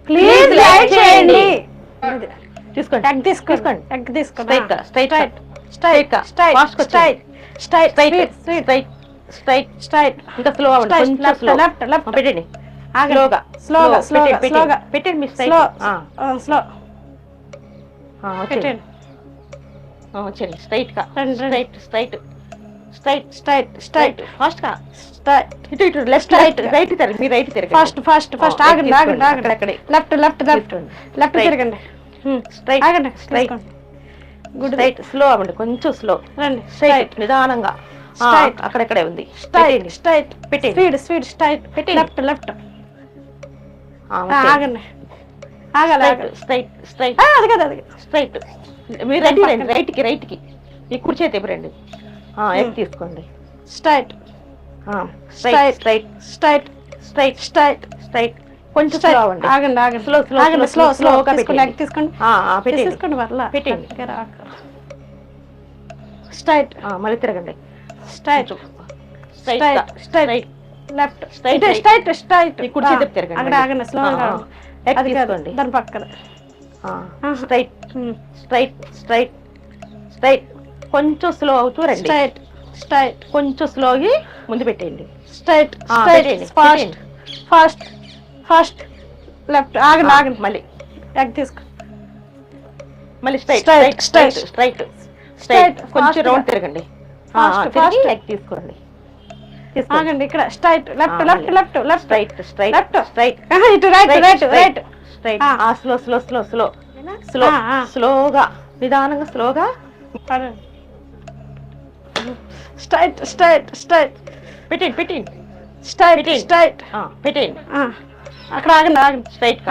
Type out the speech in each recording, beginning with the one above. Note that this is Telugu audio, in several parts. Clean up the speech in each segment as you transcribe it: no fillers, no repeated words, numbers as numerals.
ప్లీజ్ లైక్ చేయండి. తీసుకోండి ఎగ్ తీసుకోండి. ఎగ్ తీసుకోండి. స్ట్రైట్ ఇంకా స్లో లెఫ్ట్ పెట్టండి. స్లోగా పెట్టండి మీ స్లో పెట్టండి. వచ్చేయండి స్ట్రైట్ గా స్ట్రైట్ ఫాస్ట్ గా ఇటు లెఫ్ట్ రైట్ తిరగండి. మీ రైట్ తిరగండి. ఫస్ట్ ఆగండి అక్కడే లెఫ్ట్ తిరగండి. స్ట్రైట్ ఆగండి స్ట్రైట్ స్ట్రైట్ స్లో అవ్వండి. కొంచెం స్లో రండి. స్ట్రైట్ నిదానంగా స్ట్రైట్ అక్కడక్కడే ఉంది. స్ట్రైట్ పెట్టండి. స్పీడ్ స్ట్రైట్ పెట్టండి. లెఫ్ట్ ఆగండి. ఆగాలి స్ట్రైట్ అది కదా స్ట్రైట్ మీరు రైట్ కి ఈ కుడి చేతి ఇవ్వరండి. ఎగ్ తీసుకోండి. స్ట్రైట్ కొంచెం స్లో అవ్వండి. ఆగండి స్లోగా తీసుకోండి వర్లా పెట్టండి. స్ట్రైట్ మళ్ళీ తిరగండి. స్ట్రైట్ లెఫ్ట్ స్ట్రైట్ ఈ కుడి చేతి తిరగండి. అక్కడ ఆగండి స్లోగా ఎగ్ తీసుకోండి. దాని పక్కన స్ట్రైట్ కొంచెం స్లో అవుతూ రండి. స్ట్రైట్ కొంచెం స్లో అయ్యి ముందు పెట్టేయండి. స్ట్రైట్ ఫాస్ట్ లెఫ్ట్ ఆగండి మళ్ళీ ఎగ్ తీసుకో మళ్ళీ Straight, కొంచెం fast రౌండ్ గా. తిరగండి. Fast. ఎగ్ తీసుకోండి. ఆగండి ఇక్కడ స్ట్రైట్ లెఫ్ట్ ఇటు రైట్ స్లోగా నిదానంగా స్లోగా స్ట్రైట్ పెట్టండి. పెట్టండి. అక్కడ ఆగండి స్ట్రైట్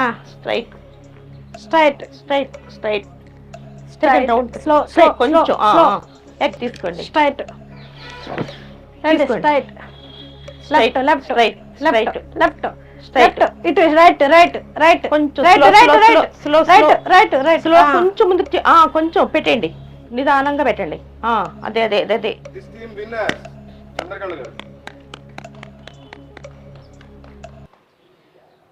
రౌండ్ కొంచెం ఎగ్ తీసుకోండి. స్ట్రైట్ లెఫ్ట్ ఇటు రైట్ కొంచెం రైట్ స్లో కొంచెం ముందు కొంచెం పెట్టండి. నిదానంగా పెట్టండి. అదే This team winner, Chandrakandu garu.